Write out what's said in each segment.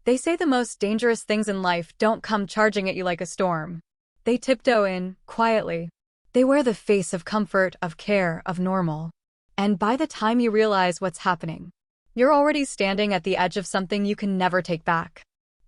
They say the most dangerous things in life don't come charging at you like a storm. They tiptoe in, quietly. They wear the face of comfort, of care, of normal. And by the time you realize what's happening, you're already standing at the edge of something you can never take back.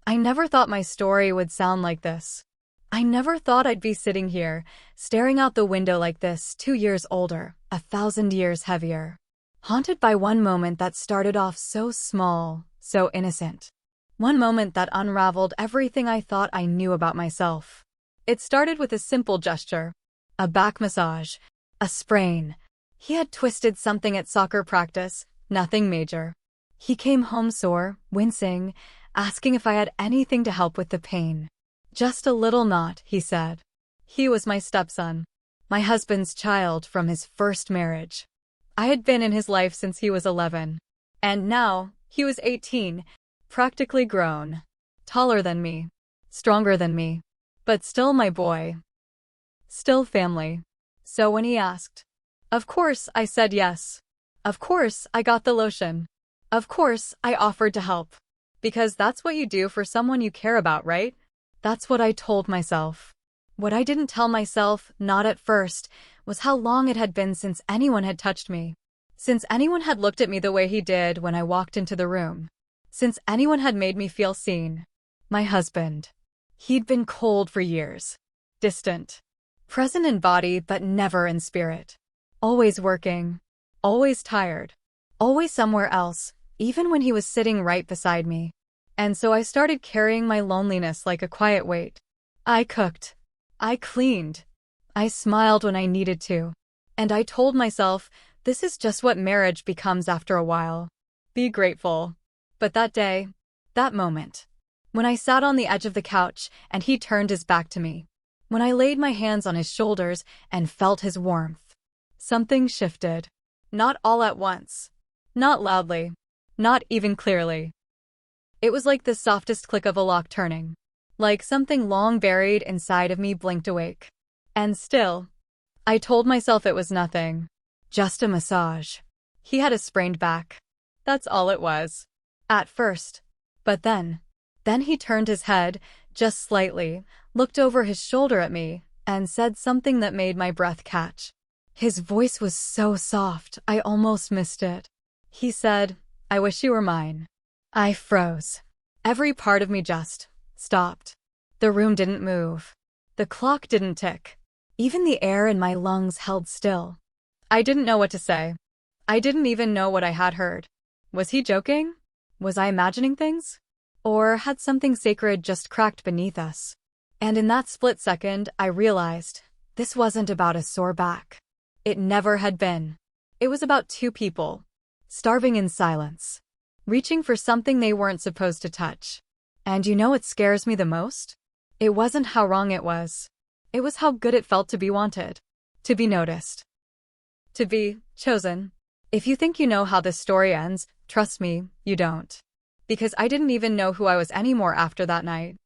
I never thought my story would sound like this. I never thought I'd be sitting here, staring out the window like this, 2 years older, 1,000 years heavier. Haunted by one moment that started off so small, so innocent. One moment that unraveled everything I thought I knew about myself. It started with a simple gesture. A back massage. A sprain. He had twisted something at soccer practice, nothing major. He came home sore, wincing, asking if I had anything to help with the pain. Just a little knot, he said. He was my stepson. My husband's child from his first marriage. I had been in his life since he was 11. And now, he was 18, practically grown. Taller than me. Stronger than me. But still my boy. Still family. So when he asked, of course I said yes. Of course I got the lotion. Of course I offered to help. Because that's what you do for someone you care about, right? That's what I told myself. What I didn't tell myself, not at first, was how long it had been since anyone had touched me. Since anyone had looked at me the way he did when I walked into the room. Since anyone had made me feel seen. My husband. He'd been cold for years. Distant. Present in body but never in spirit. Always working. Always tired. Always somewhere else, even when he was sitting right beside me. And so I started carrying my loneliness like a quiet weight. I cooked. I cleaned. I smiled when I needed to. And I told myself, this is just what marriage becomes after a while. Be grateful. But that day, that moment, when I sat on the edge of the couch and he turned his back to me, when I laid my hands on his shoulders and felt his warmth, something shifted. Not all at once. Not loudly. Not even clearly. It was like the softest click of a lock turning. Like something long buried inside of me blinked awake. And still, I told myself it was nothing. Just a massage. He had a sprained back. That's all it was. At first. But then he turned his head, just slightly, looked over his shoulder at me, and said something that made my breath catch. His voice was so soft, I almost missed it. He said, I wish you were mine. I froze. Every part of me just stopped. The room didn't move. The clock didn't tick. Even the air in my lungs held still. I didn't know what to say. I didn't even know what I had heard. Was he joking? Was I imagining things? Or had something sacred just cracked beneath us? And in that split second, I realized this wasn't about a sore back. It never had been. It was about two people, starving in silence, reaching for something they weren't supposed to touch. And you know what scares me the most? It wasn't how wrong it was. It was how good it felt to be wanted, to be noticed, to be chosen. If you think you know how this story ends, trust me, you don't. Because I didn't even know who I was anymore after that night.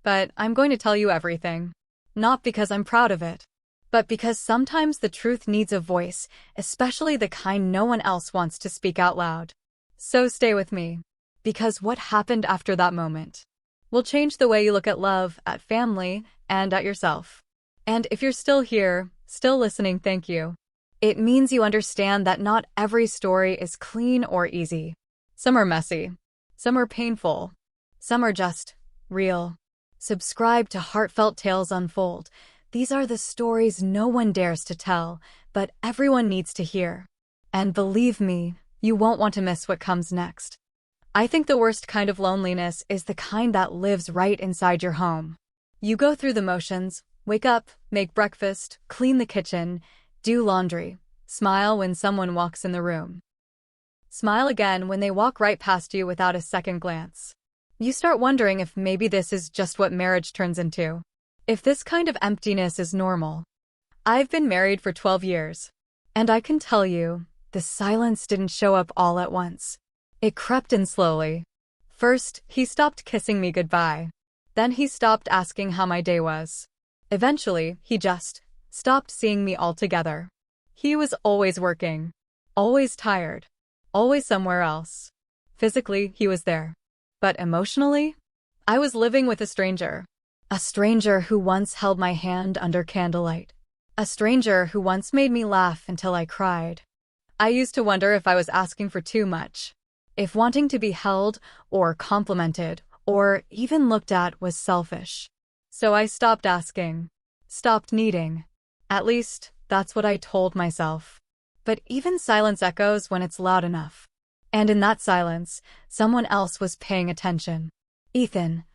But I'm going to tell you everything. Not because I'm proud of it, but because sometimes the truth needs a voice, especially the kind no one else wants to speak out loud. So stay with me. Because what happened after that moment will change the way you look at love, at family, and at yourself. And if you're still here, still listening, thank you. It means you understand that not every story is clean or easy. Some are messy. Some are painful. Some are just real. Subscribe to Heartfelt Tales Unfold. These are the stories no one dares to tell, but everyone needs to hear. And believe me, you won't want to miss what comes next. I think the worst kind of loneliness is the kind that lives right inside your home. You go through the motions, wake up, make breakfast, clean the kitchen, do laundry, smile when someone walks in the room. Smile again when they walk right past you without a second glance. You start wondering if maybe this is just what marriage turns into. If this kind of emptiness is normal. I've been married for 12 years. And I can tell you, the silence didn't show up all at once. It crept in slowly. First, he stopped kissing me goodbye. Then he stopped asking how my day was. Eventually, he just stopped seeing me altogether. He was always working. Always tired. Always somewhere else. Physically, he was there. But emotionally, I was living with a stranger. A stranger who once held my hand under candlelight. A stranger who once made me laugh until I cried. I used to wonder if I was asking for too much. If wanting to be held, or complimented, or even looked at was selfish. So I stopped asking. Stopped needing. At least, that's what I told myself. But even silence echoes when it's loud enough. And in that silence, someone else was paying attention. Ethan.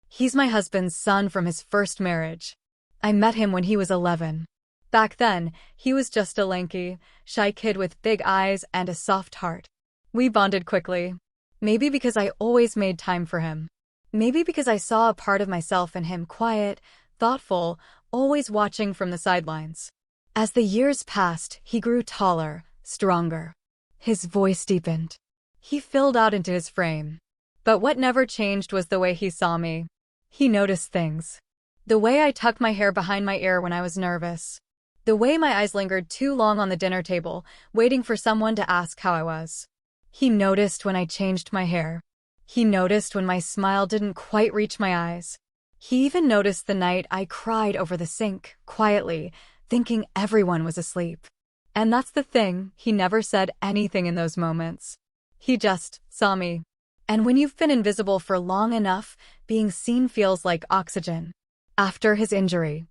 He's my husband's son from his first marriage. I met him when he was 11. Back then, he was just a lanky, shy kid with big eyes and a soft heart. We bonded quickly. Maybe because I always made time for him. Maybe because I saw a part of myself in him, quiet, thoughtful, always watching from the sidelines. As the years passed, he grew taller, stronger. His voice deepened. He filled out into his frame. But what never changed was the way he saw me. He noticed things. The way I tucked my hair behind my ear when I was nervous. The way my eyes lingered too long on the dinner table, waiting for someone to ask how I was. He noticed when I changed my hair. He noticed when my smile didn't quite reach my eyes. He even noticed the night I cried over the sink, quietly, thinking everyone was asleep. And that's the thing, he never said anything in those moments. He just saw me. And when you've been invisible for long enough, being seen feels like oxygen. After his injury,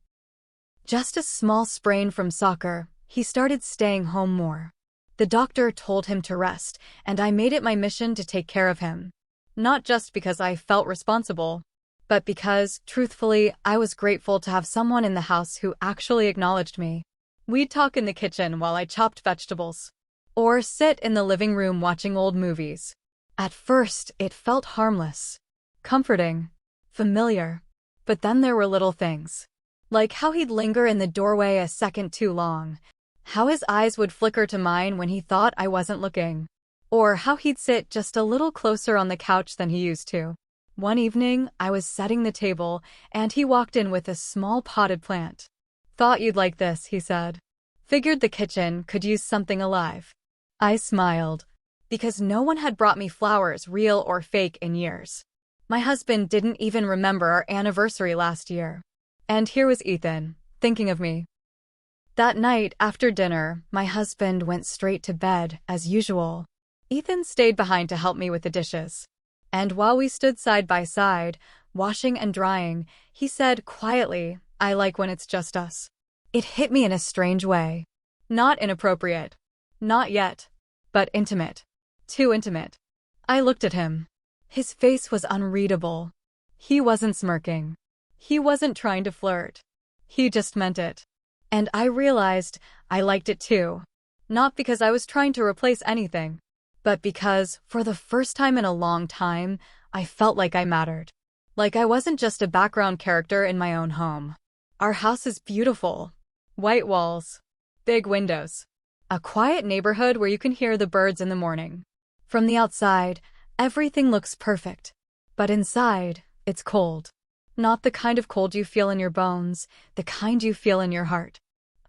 just a small sprain from soccer, he started staying home more. The doctor told him to rest, and I made it my mission to take care of him. Not just because I felt responsible, but because, truthfully, I was grateful to have someone in the house who actually acknowledged me. We'd talk in the kitchen while I chopped vegetables, or sit in the living room watching old movies. At first, it felt harmless, comforting, familiar. But then there were little things. Like how he'd linger in the doorway a second too long. How his eyes would flicker to mine when he thought I wasn't looking. Or how he'd sit just a little closer on the couch than he used to. One evening, I was setting the table, and he walked in with a small potted plant. "Thought you'd like this," he said. "Figured the kitchen could use something alive." I smiled. Because no one had brought me flowers, real or fake, in years. My husband didn't even remember our anniversary last year. And here was Ethan, thinking of me. That night, after dinner, my husband went straight to bed, as usual. Ethan stayed behind to help me with the dishes. And while we stood side by side, washing and drying, he said quietly, "I like when it's just us." It hit me in a strange way. Not inappropriate. Not yet. But intimate. Too intimate. I looked at him. His face was unreadable. He wasn't smirking. He wasn't trying to flirt. He just meant it. And I realized I liked it too. Not because I was trying to replace anything, but because, for the first time in a long time, I felt like I mattered. Like I wasn't just a background character in my own home. Our house is beautiful. White walls. Big windows. A quiet neighborhood where you can hear the birds in the morning. From the outside, everything looks perfect. But inside, it's cold. Not the kind of cold you feel in your bones, the kind you feel in your heart.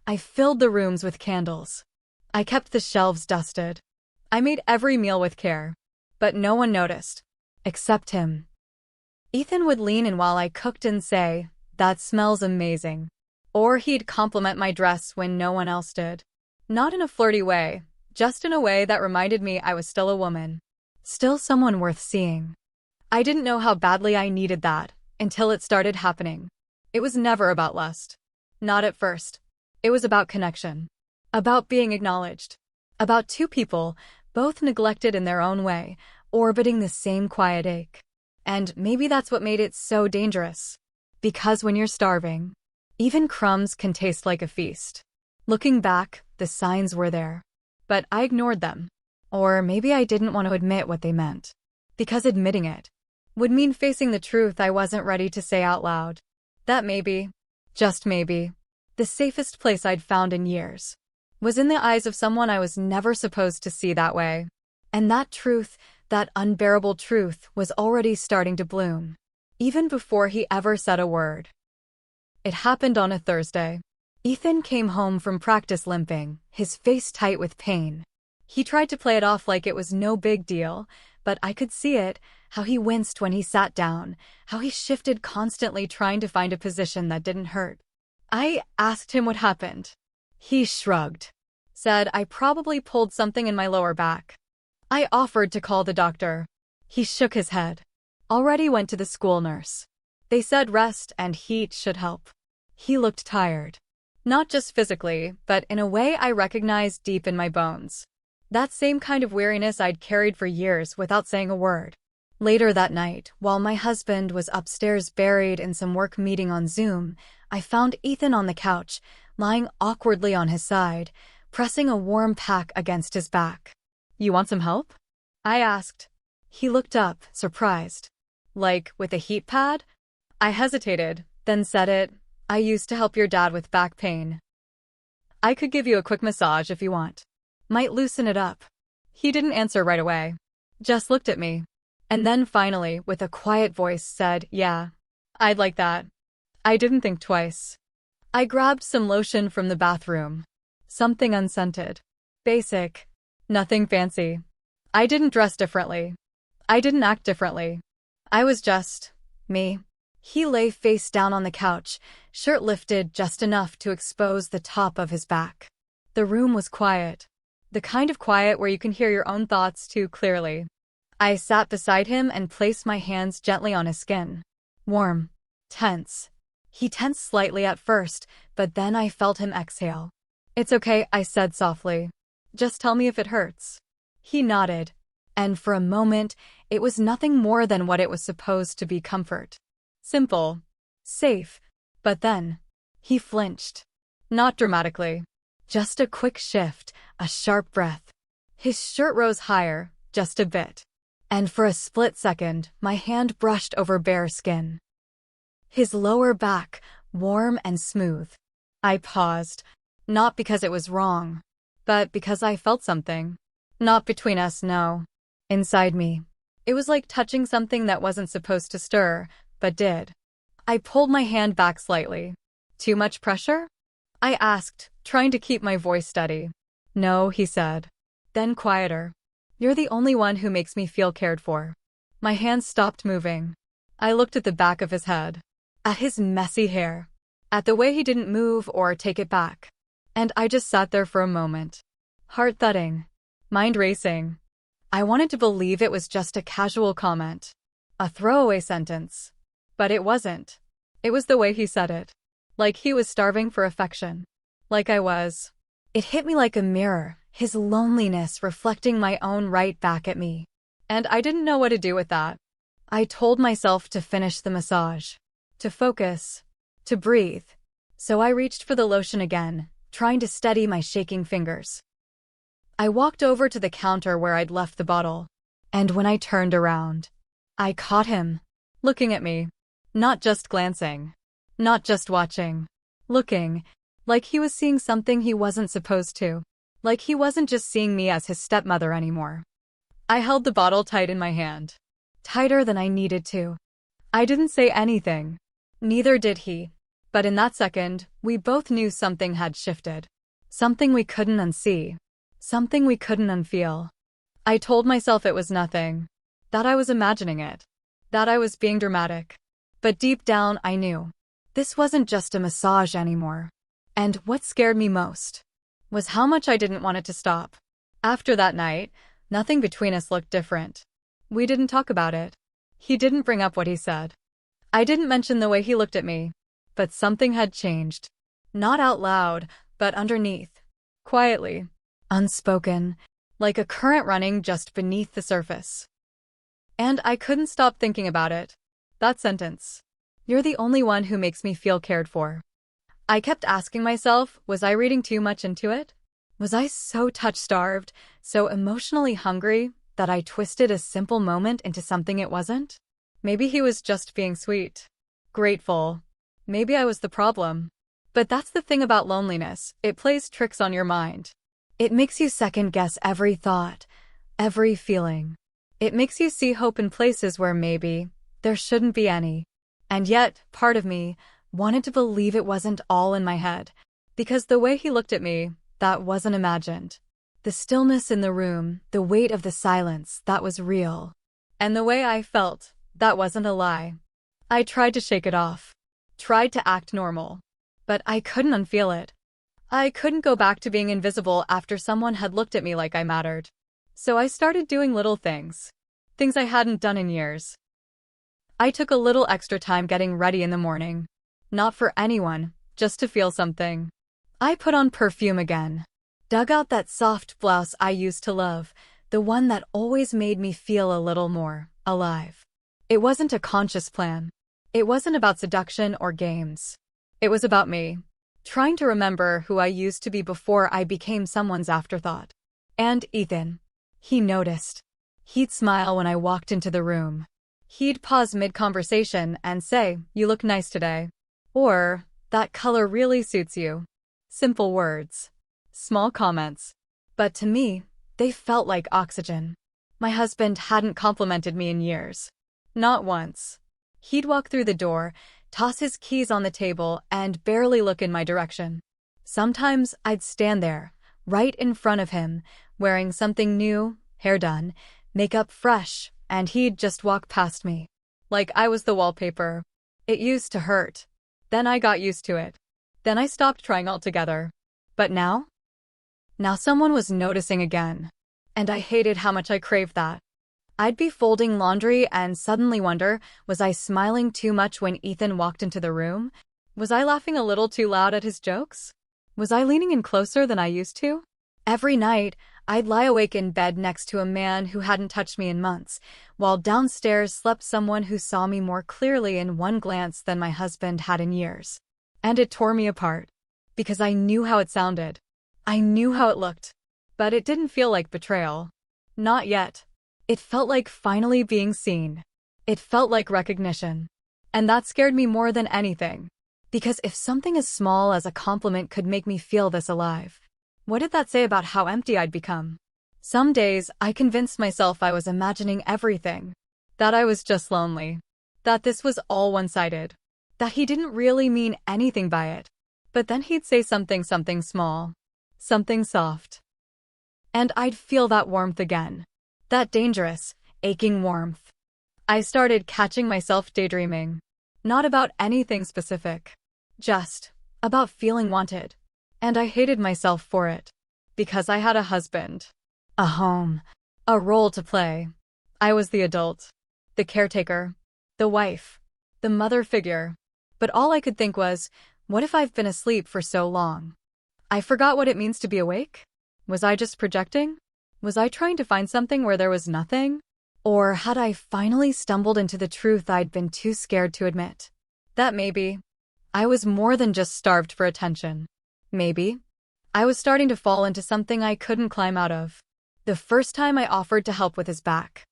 I filled the rooms with candles. I kept the shelves dusted. I made every meal with care. But no one noticed. Except him. Ethan would lean in while I cooked and say, "That smells amazing." Or he'd compliment my dress when no one else did. Not in a flirty way, just in a way that reminded me I was still a woman. Still someone worth seeing. I didn't know how badly I needed that, until it started happening. It was never about lust. Not at first. It was about connection. About being acknowledged. About two people, both neglected in their own way, orbiting the same quiet ache. And maybe that's what made it so dangerous. Because when you're starving, even crumbs can taste like a feast. Looking back, the signs were there. But I ignored them. Or maybe I didn't want to admit what they meant. Because admitting it would mean facing the truth I wasn't ready to say out loud. That maybe, just maybe, the safest place I'd found in years was in the eyes of someone I was never supposed to see that way. And that truth, that unbearable truth, was already starting to bloom. Even before he ever said a word. It happened on a Thursday. Ethan came home from practice limping, his face tight with pain. He tried to play it off like it was no big deal, but I could see it, how he winced when he sat down, how he shifted constantly trying to find a position that didn't hurt. I asked him what happened. He shrugged, said I probably pulled something in my lower back. I offered to call the doctor. He shook his head. Already went to the school nurse. They said rest and heat should help. He looked tired. Not just physically, but in a way I recognized deep in my bones. That same kind of weariness I'd carried for years without saying a word. Later that night, while my husband was upstairs buried in some work meeting on Zoom, I found Ethan on the couch, lying awkwardly on his side, pressing a warm pack against his back. "You want some help?" I asked. He looked up, surprised. "Like, with a heat pad?" I hesitated, then said it. "I used to help your dad with back pain. I could give you a quick massage if you want. Might loosen it up." He didn't answer right away. Just looked at me. And then finally, with a quiet voice, said, "Yeah, I'd like that." I didn't think twice. I grabbed some lotion from the bathroom. Something unscented. Basic. Nothing fancy. I didn't dress differently. I didn't act differently. I was just me. He lay face down on the couch, shirt lifted just enough to expose the top of his back. The room was quiet. The kind of quiet where you can hear your own thoughts too clearly. I sat beside him and placed my hands gently on his skin. Warm. Tense. He tensed slightly at first, but then I felt him exhale. "It's okay," I said softly. "Just tell me if it hurts." He nodded. And for a moment, it was nothing more than what it was supposed to be: comfort. Simple. Safe. But then, he flinched. Not dramatically. Just a quick shift, a sharp breath. His shirt rose higher, just a bit. And for a split second, my hand brushed over bare skin. His lower back, warm and smooth. I paused. Not because it was wrong, but because I felt something. Not between us, no. Inside me. It was like touching something that wasn't supposed to stir, but did. I pulled my hand back slightly. "Too much pressure?" I asked, trying to keep my voice steady. "No," he said. Then quieter. "You're the only one who makes me feel cared for." My hands stopped moving. I looked at the back of his head. At his messy hair. At the way he didn't move or take it back. And I just sat there for a moment. Heart thudding. Mind racing. I wanted to believe it was just a casual comment. A throwaway sentence. But it wasn't. It was the way he said it. Like he was starving for affection. Like I was. It hit me like a mirror, his loneliness reflecting my own right back at me. And I didn't know what to do with that. I told myself to finish the massage. To focus. To breathe. So I reached for the lotion again, trying to steady my shaking fingers. I walked over to the counter where I'd left the bottle. And when I turned around, I caught him. Looking at me. Not just glancing. Not just watching. Looking. Like he was seeing something he wasn't supposed to. Like he wasn't just seeing me as his stepmother anymore. I held the bottle tight in my hand. Tighter than I needed to. I didn't say anything. Neither did he. But in that second, we both knew something had shifted. Something we couldn't unsee. Something we couldn't unfeel. I told myself it was nothing. That I was imagining it. That I was being dramatic. But deep down, I knew. This wasn't just a massage anymore. And what scared me most was how much I didn't want it to stop. After that night, nothing between us looked different. We didn't talk about it. He didn't bring up what he said. I didn't mention the way he looked at me. But something had changed. Not out loud, but underneath. Quietly. Unspoken. Like a current running just beneath the surface. And I couldn't stop thinking about it. That sentence. "You're the only one who makes me feel cared for." I kept asking myself, was I reading too much into it? Was I so touch-starved, so emotionally hungry, that I twisted a simple moment into something it wasn't? Maybe he was just being sweet. Grateful. Maybe I was the problem. But that's the thing about loneliness, it plays tricks on your mind. It makes you second-guess every thought, every feeling. It makes you see hope in places where maybe there shouldn't be any. And yet, part of me wanted to believe it wasn't all in my head. Because the way he looked at me, that wasn't imagined. The stillness in the room, the weight of the silence, that was real. And the way I felt, that wasn't a lie. I tried to shake it off. Tried to act normal. But I couldn't unfeel it. I couldn't go back to being invisible after someone had looked at me like I mattered. So I started doing little things. Things I hadn't done in years. I took a little extra time getting ready in the morning. Not for anyone, just to feel something. I put on perfume again. Dug out that soft blouse I used to love, the one that always made me feel a little more alive. It wasn't a conscious plan. It wasn't about seduction or games. It was about me, trying to remember who I used to be before I became someone's afterthought. And Ethan. He noticed. He'd smile when I walked into the room. He'd pause mid-conversation and say, "You look nice today." Or, "That color really suits you." Simple words. Small comments. But to me, they felt like oxygen. My husband hadn't complimented me in years. Not once. He'd walk through the door, toss his keys on the table, and barely look in my direction. Sometimes I'd stand there, right in front of him, wearing something new, hair done, makeup fresh, and he'd just walk past me. Like I was the wallpaper. It used to hurt. Then I got used to it. Then I stopped trying altogether. But now? Now someone was noticing again. And I hated how much I craved that. I'd be folding laundry and suddenly wonder, was I smiling too much when Ethan walked into the room? Was I laughing a little too loud at his jokes? Was I leaning in closer than I used to? Every night, I'd lie awake in bed next to a man who hadn't touched me in months, while downstairs slept someone who saw me more clearly in one glance than my husband had in years. And it tore me apart. Because I knew how it sounded. I knew how it looked. But it didn't feel like betrayal. Not yet. It felt like finally being seen. It felt like recognition. And that scared me more than anything. Because if something as small as a compliment could make me feel this alive, what did that say about how empty I'd become? Some days, I convinced myself I was imagining everything. That I was just lonely. That this was all one-sided. That he didn't really mean anything by it. But then he'd say something small. Something soft. And I'd feel that warmth again. That dangerous, aching warmth. I started catching myself daydreaming. Not about anything specific. Just about feeling wanted. And I hated myself for it. Because I had a husband. A home. A role to play. I was the adult. The caretaker. The wife. The mother figure. But all I could think was, what if I've been asleep for so long? I forgot what it means to be awake? Was I just projecting? Was I trying to find something where there was nothing? Or had I finally stumbled into the truth I'd been too scared to admit? That maybe I was more than just starved for attention. Maybe I was starting to fall into something I couldn't climb out of. The first time I offered to help with his back.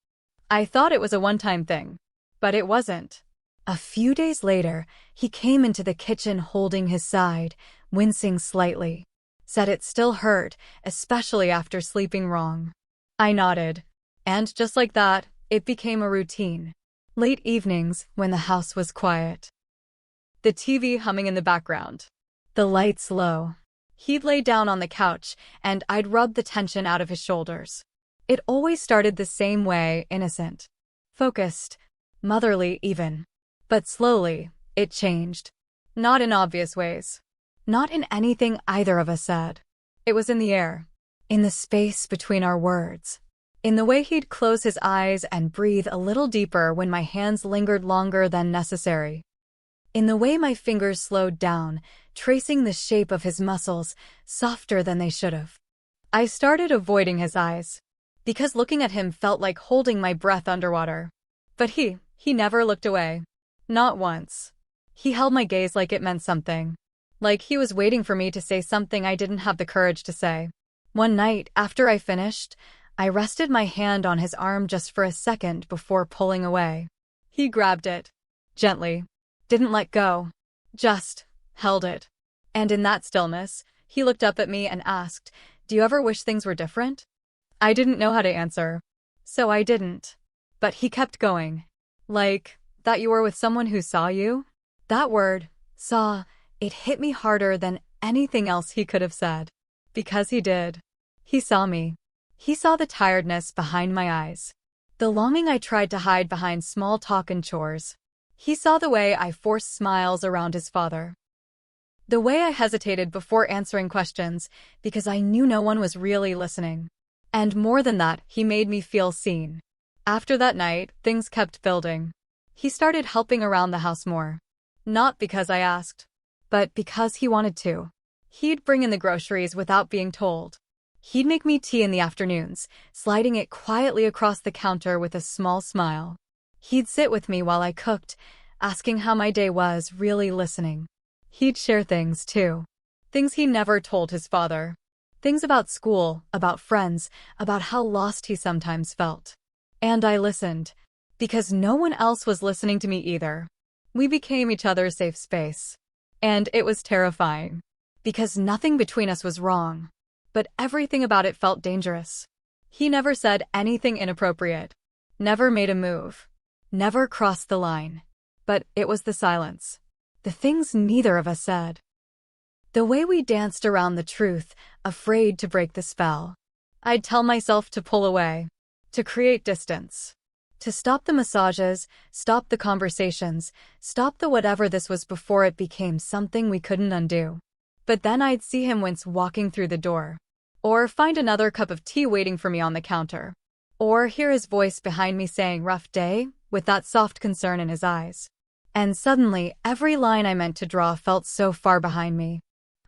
I thought it was a one-time thing. But it wasn't. A few days later, he came into the kitchen holding his side, wincing slightly. Said it still hurt, especially after sleeping wrong. I nodded. And just like that, it became a routine. Late evenings, when the house was quiet. The TV humming in the background. The lights low. He'd lay down on the couch, and I'd rub the tension out of his shoulders. It always started the same way, innocent. Focused. Motherly even. But slowly, it changed. Not in obvious ways. Not in anything either of us said. It was in the air. In the space between our words. In the way he'd close his eyes and breathe a little deeper when my hands lingered longer than necessary. In the way my fingers slowed down, tracing the shape of his muscles, softer than they should have. I started avoiding his eyes. Because looking at him felt like holding my breath underwater. But he never looked away. Not once. He held my gaze like it meant something. Like he was waiting for me to say something I didn't have the courage to say. One night, after I finished, I rested my hand on his arm just for a second before pulling away. He grabbed it. Gently. Didn't let go. Just held it. And in that stillness, he looked up at me and asked, "Do you ever wish things were different?" I didn't know how to answer. So I didn't. But he kept going. Like, that you were with someone who saw you? That word, saw, it hit me harder than anything else he could have said. Because he did. He saw me. He saw the tiredness behind my eyes, the longing I tried to hide behind small talk and chores. He saw the way I forced smiles around his father, the way I hesitated before answering questions because I knew no one was really listening. And more than that, he made me feel seen. After that night, things kept building. He started helping around the house more. Not because I asked, but because he wanted to. He'd bring in the groceries without being told. He'd make me tea in the afternoons, sliding it quietly across the counter with a small smile. He'd sit with me while I cooked, asking how my day was, really listening. He'd share things, too. Things he never told his father. Things about school, about friends, about how lost he sometimes felt. And I listened, because no one else was listening to me either. We became each other's safe space. And it was terrifying, because nothing between us was wrong, but everything about it felt dangerous. He never said anything inappropriate, never made a move, never crossed the line. But it was the silence, the things neither of us said. The way we danced around the truth, afraid to break the spell. I'd tell myself to pull away, to create distance, to stop the massages, stop the conversations, stop the whatever this was before it became something we couldn't undo. But then I'd see him wince walking through the door, or find another cup of tea waiting for me on the counter, or hear his voice behind me saying, "Rough day?" with that soft concern in his eyes. And suddenly, every line I meant to draw felt so far behind me.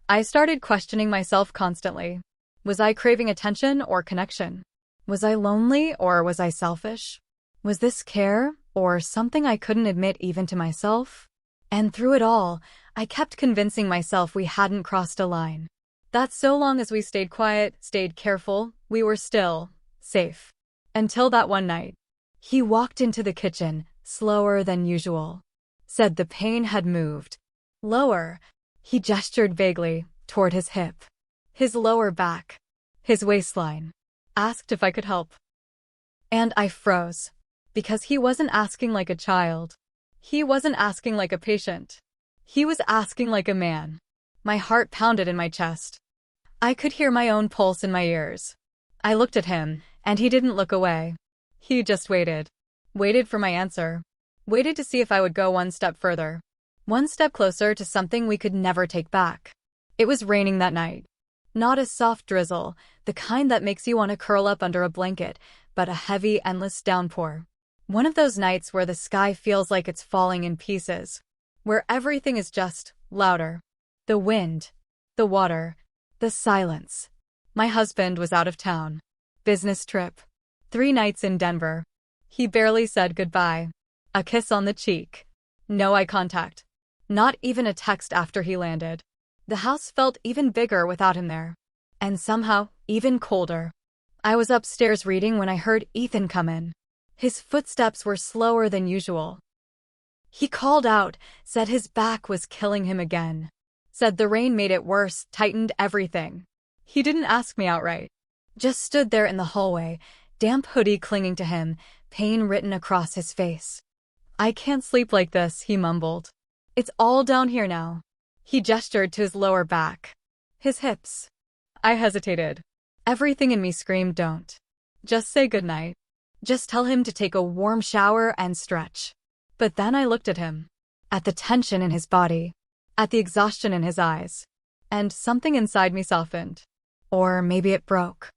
I started questioning myself constantly. Was I craving attention or connection? Was I lonely or was I selfish? Was this care or something I couldn't admit even to myself? And through it all, I kept convincing myself we hadn't crossed a line. That so long as we stayed quiet, stayed careful, we were still safe. Until that one night. He walked into the kitchen, slower than usual. Said the pain had moved. Lower. He gestured vaguely, toward his hip, his lower back, his waistline. Asked if I could help. And I froze. Because he wasn't asking like a child. He wasn't asking like a patient. He was asking like a man. My heart pounded in my chest. I could hear my own pulse in my ears. I looked at him, and he didn't look away. He just waited. Waited for my answer. Waited to see if I would go one step further. One step closer to something we could never take back. It was raining that night. Not a soft drizzle, the kind that makes you want to curl up under a blanket, but a heavy, endless downpour. One of those nights where the sky feels like it's falling in pieces. Where everything is just louder. The wind, the water, the silence. My husband was out of town. Business trip. 3 nights in Denver. He barely said goodbye. A kiss on the cheek. No eye contact. Not even a text after he landed. The house felt even bigger without him there. And somehow, even colder. I was upstairs reading when I heard Ethan come in. His footsteps were slower than usual. He called out, said his back was killing him again. Said the rain made it worse, tightened everything. He didn't ask me outright. Just stood there in the hallway, damp hoodie clinging to him, pain written across his face. "I can't sleep like this," he mumbled. "It's all down here now." He gestured to his lower back. His hips. I hesitated. Everything in me screamed, "Don't. Just say goodnight. Just tell him to take a warm shower and stretch." But then I looked at him. At the tension in his body. At the exhaustion in his eyes. And something inside me softened. Or maybe it broke.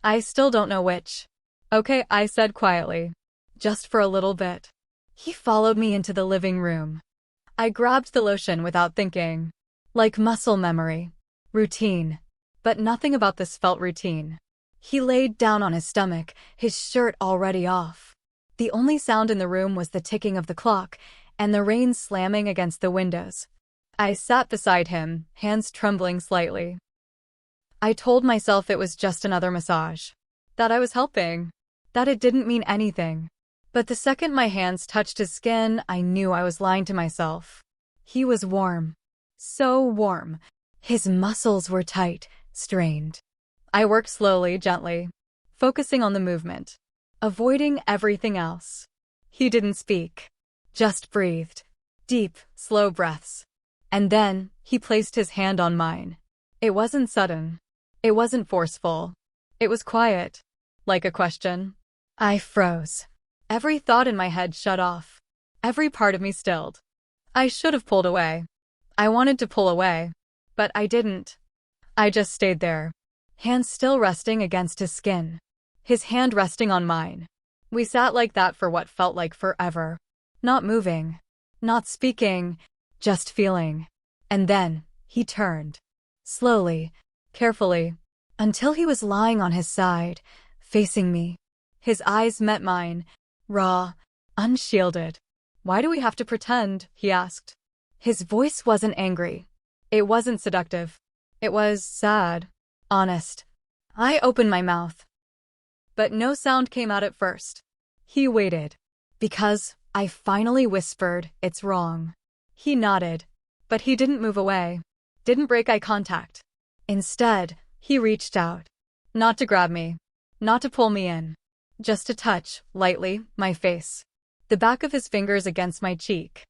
I still don't know which. "Okay," I said quietly. "Just for a little bit." He followed me into the living room. I grabbed the lotion without thinking. Like muscle memory. Routine. But nothing about this felt routine. He laid down on his stomach, his shirt already off. The only sound in the room was the ticking of the clock and the rain slamming against the windows. I sat beside him, hands trembling slightly. I told myself it was just another massage. That I was helping. That it didn't mean anything. But the second my hands touched his skin, I knew I was lying to myself. He was warm. So warm. His muscles were tight, strained. I worked slowly, gently, focusing on the movement, avoiding everything else. He didn't speak. Just breathed. Deep, slow breaths. And then, he placed his hand on mine. It wasn't sudden. It wasn't forceful. It was quiet. Like a question. I froze. Every thought in my head shut off. Every part of me stilled. I should have pulled away. I wanted to pull away. But I didn't. I just stayed there. Hands still resting against his skin. His hand resting on mine. We sat like that for what felt like forever. Not moving. Not speaking. Just feeling. And then, he turned. Slowly. Carefully. Until he was lying on his side, facing me. His eyes met mine. Raw. Unshielded. Why do we have to pretend? He asked. His voice wasn't angry. It wasn't seductive. It was sad. Honest. I opened my mouth. But no sound came out at first. He waited. Because I finally whispered, "It's wrong." He nodded. But he didn't move away. Didn't break eye contact. Instead, he reached out. Not to grab me. Not to pull me in. Just to touch, lightly, my face. The back of his fingers against my cheek.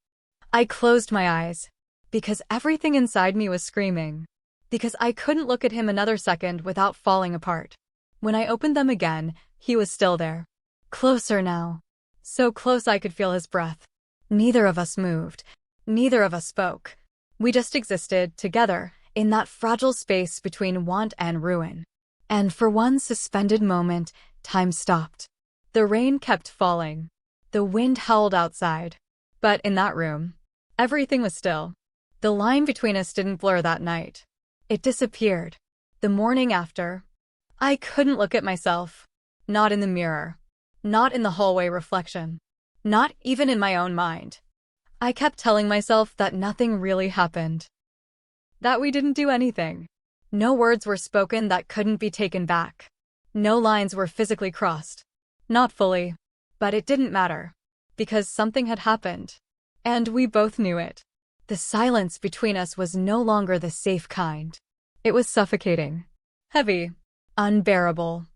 I closed my eyes. Because everything inside me was screaming. Because I couldn't look at him another second without falling apart. When I opened them again, he was still there. Closer now. So close I could feel his breath. Neither of us moved. Neither of us spoke. We just existed, together, in that fragile space between want and ruin. And for one suspended moment, time stopped. The rain kept falling. The wind howled outside. But in that room, everything was still. The line between us didn't blur that night. It disappeared. The morning after, I couldn't look at myself. Not in the mirror. Not in the hallway reflection. Not even in my own mind. I kept telling myself that nothing really happened. That we didn't do anything. No words were spoken that couldn't be taken back. No lines were physically crossed. Not fully. But it didn't matter. Because something had happened. And we both knew it. The silence between us was no longer the safe kind. It was suffocating. Heavy. Unbearable.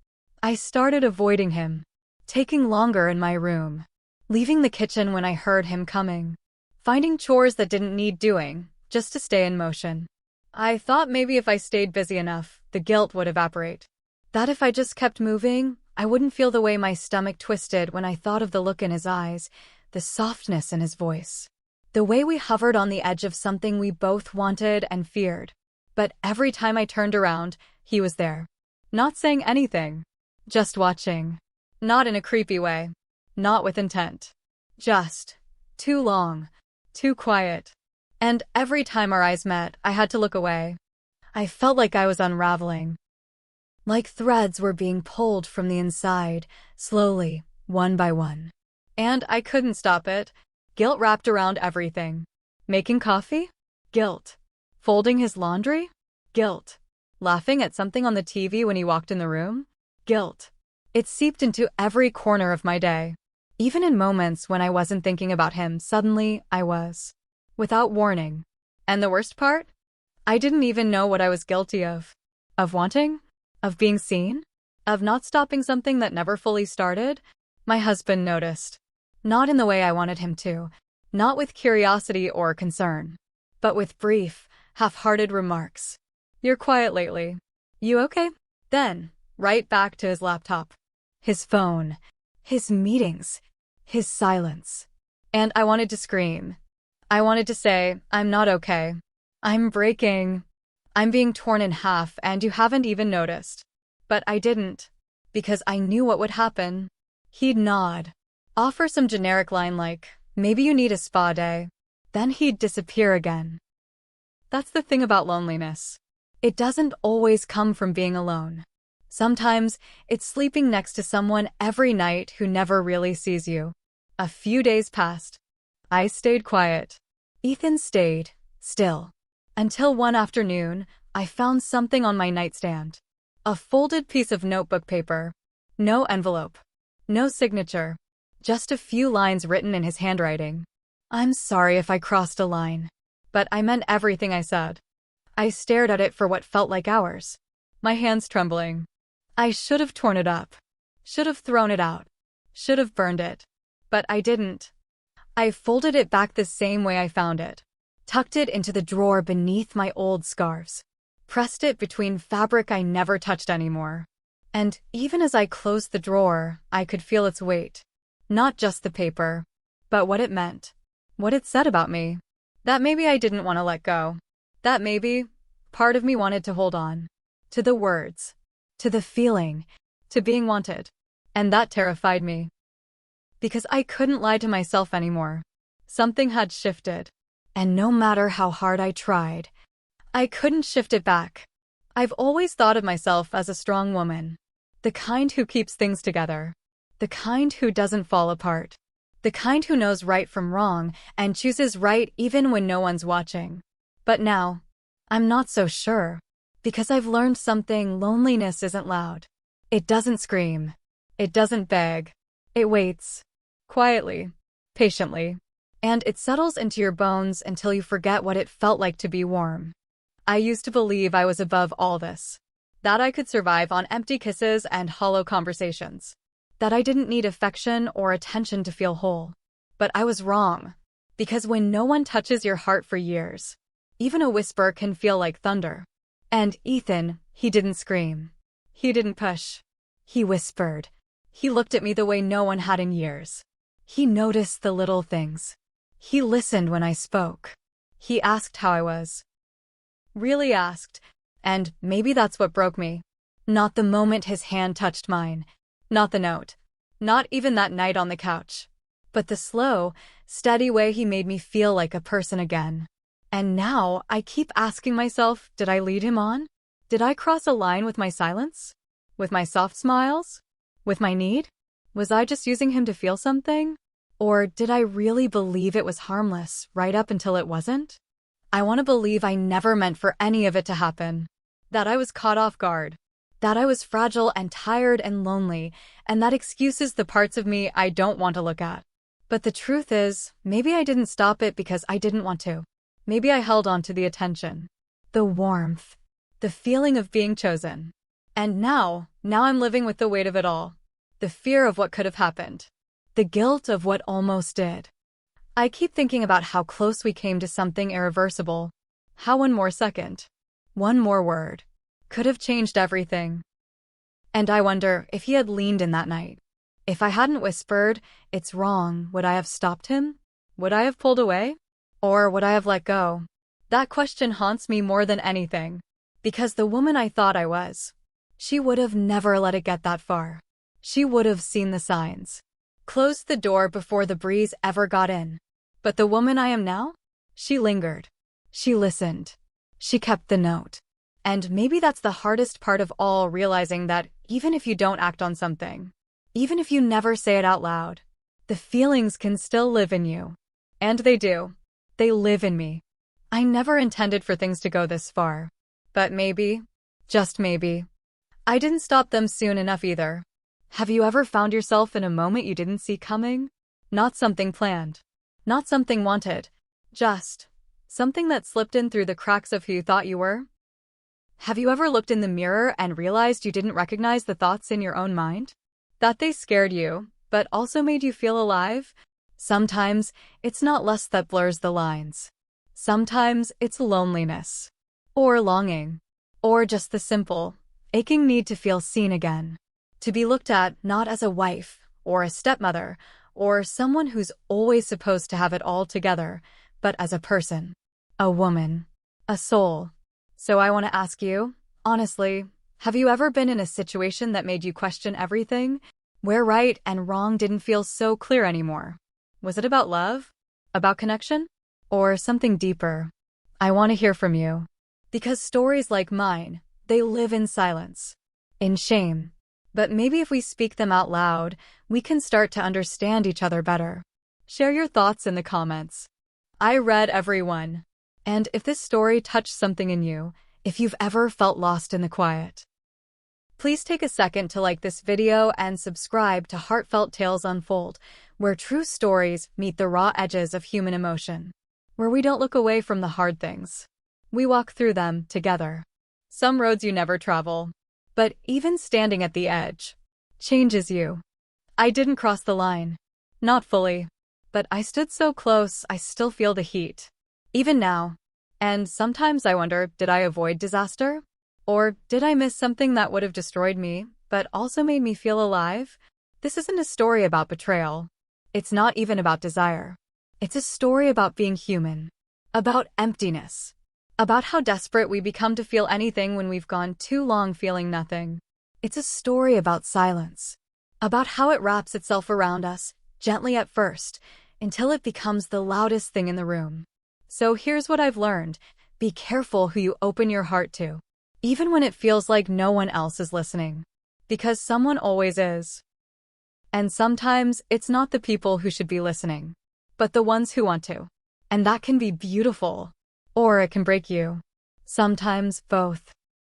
I started avoiding him. Taking longer in my room. Leaving the kitchen when I heard him coming. Finding chores that didn't need doing, just to stay in motion. I thought maybe if I stayed busy enough, the guilt would evaporate. That if I just kept moving, I wouldn't feel the way my stomach twisted when I thought of the look in his eyes, the softness in his voice. The way we hovered on the edge of something we both wanted and feared. But every time I turned around, he was there. Not saying anything. Just watching. Not in a creepy way. Not with intent. Just. Too long. Too quiet. And every time our eyes met, I had to look away. I felt like I was unraveling. Like threads were being pulled from the inside, slowly, one by one. And I couldn't stop it. Guilt wrapped around everything. Making coffee? Guilt. Folding his laundry? Guilt. Laughing at something on the TV when he walked in the room? Guilt. It seeped into every corner of my day. Even in moments when I wasn't thinking about him, suddenly I was. Without warning. And the worst part? I didn't even know what I was guilty of. Of wanting? Of being seen? Of not stopping something that never fully started? My husband noticed. Not in the way I wanted him to. Not with curiosity or concern. But with brief, half-hearted remarks. "You're quiet lately. You okay?" Then, right back to his laptop. His phone. His meetings. His silence. And I wanted to scream. I wanted to say, "I'm not okay. I'm breaking. I'm being torn in half and you haven't even noticed." But I didn't. Because I knew what would happen. He'd nod. Offer some generic line like, "Maybe you need a spa day." Then he'd disappear again. That's the thing about loneliness. It doesn't always come from being alone. Sometimes, it's sleeping next to someone every night who never really sees you. A few days passed. I stayed quiet. Ethan stayed, still. Until one afternoon, I found something on my nightstand. A folded piece of notebook paper. No envelope. No signature. Just a few lines written in his handwriting. "I'm sorry if I crossed a line." But I meant everything I said. I stared at it for what felt like hours. My hands trembling. I should have torn it up. Should have thrown it out. Should have burned it. But I didn't. I folded it back the same way I found it. Tucked it into the drawer beneath my old scarves. Pressed it between fabric I never touched anymore. And even as I closed the drawer, I could feel its weight. Not just the paper, but what it meant. What it said about me. That maybe I didn't want to let go. That maybe part of me wanted to hold on. To the words. To the feeling. To being wanted. And that terrified me. Because I couldn't lie to myself anymore. Something had shifted. And no matter how hard I tried, I couldn't shift it back. I've always thought of myself as a strong woman. The kind who keeps things together. The kind who doesn't fall apart. The kind who knows right from wrong and chooses right even when no one's watching. But now, I'm not so sure. Because I've learned something: loneliness isn't loud. It doesn't scream. It doesn't beg. It waits. Quietly. Patiently. And it settles into your bones until you forget what it felt like to be warm. I used to believe I was above all this. That I could survive on empty kisses and hollow conversations. That I didn't need affection or attention to feel whole. But I was wrong. Because when no one touches your heart for years, even a whisper can feel like thunder. And Ethan, he didn't scream. He didn't push. He whispered. He looked at me the way no one had in years. He noticed the little things. He listened when I spoke. He asked how I was. Really asked. And maybe that's what broke me. Not the moment his hand touched mine. Not the note. Not even that night on the couch. But the slow, steady way he made me feel like a person again. And now I keep asking myself, did I lead him on? Did I cross a line with my silence? With my soft smiles? With my need? Was I just using him to feel something? Or did I really believe it was harmless right up until it wasn't? I want to believe I never meant for any of it to happen. That I was caught off guard. That I was fragile and tired and lonely, and that excuses the parts of me I don't want to look at. But the truth is, maybe I didn't stop it because I didn't want to. Maybe I held on to the attention. The warmth. The feeling of being chosen. And now I'm living with the weight of it all. The fear of what could have happened. The guilt of what almost did. I keep thinking about how close we came to something irreversible. How one more second, one more word, could have changed everything. And I wonder if he had leaned in that night. If I hadn't whispered, "It's wrong," would I have stopped him? Would I have pulled away? Or would I have let go? That question haunts me more than anything. Because the woman I thought I was, she would have never let it get that far. She would have seen the signs. Closed the door before the breeze ever got in. But the woman I am now? She lingered. She listened. She kept the note. And maybe that's the hardest part of all, realizing that even if you don't act on something, even if you never say it out loud, the feelings can still live in you. And they do. They live in me. I never intended for things to go this far. But maybe, just maybe, I didn't stop them soon enough either. Have you ever found yourself in a moment you didn't see coming? Not something planned. Not something wanted. Just something that slipped in through the cracks of who you thought you were? Have you ever looked in the mirror and realized you didn't recognize the thoughts in your own mind? That they scared you, but also made you feel alive? Sometimes it's not lust that blurs the lines. Sometimes it's loneliness. Or longing. Or just the simple, aching need to feel seen again. To be looked at not as a wife, or a stepmother, or someone who's always supposed to have it all together, but as a person. A woman. A soul. So I want to ask you, honestly, have you ever been in a situation that made you question everything? Where right and wrong didn't feel so clear anymore? Was it about love? About connection? Or something deeper? I want to hear from you. Because stories like mine, they live in silence. In shame. But maybe if we speak them out loud, we can start to understand each other better. Share your thoughts in the comments. I read every one. And if this story touched something in you, if you've ever felt lost in the quiet, please take a second to like this video and subscribe to Heartfelt Tales Unfold, where true stories meet the raw edges of human emotion. Where we don't look away from the hard things. We walk through them together. Some roads you never travel. But even standing at the edge changes you. I didn't cross the line. Not fully. But I stood so close, I still feel the heat. Even now. And sometimes I wonder, did I avoid disaster? Or did I miss something that would have destroyed me but also made me feel alive. This isn't a story about betrayal. It's not even about desire. It's a story about being human, about emptiness, about how desperate we become to feel anything when we've gone too long feeling nothing. It's a story about silence, about how it wraps itself around us, gently at first, until it becomes the loudest thing in the room. So here's what I've learned. Be careful who you open your heart to, even when it feels like no one else is listening. Because someone always is. And sometimes it's not the people who should be listening, but the ones who want to. And that can be beautiful. Or it can break you. Sometimes both.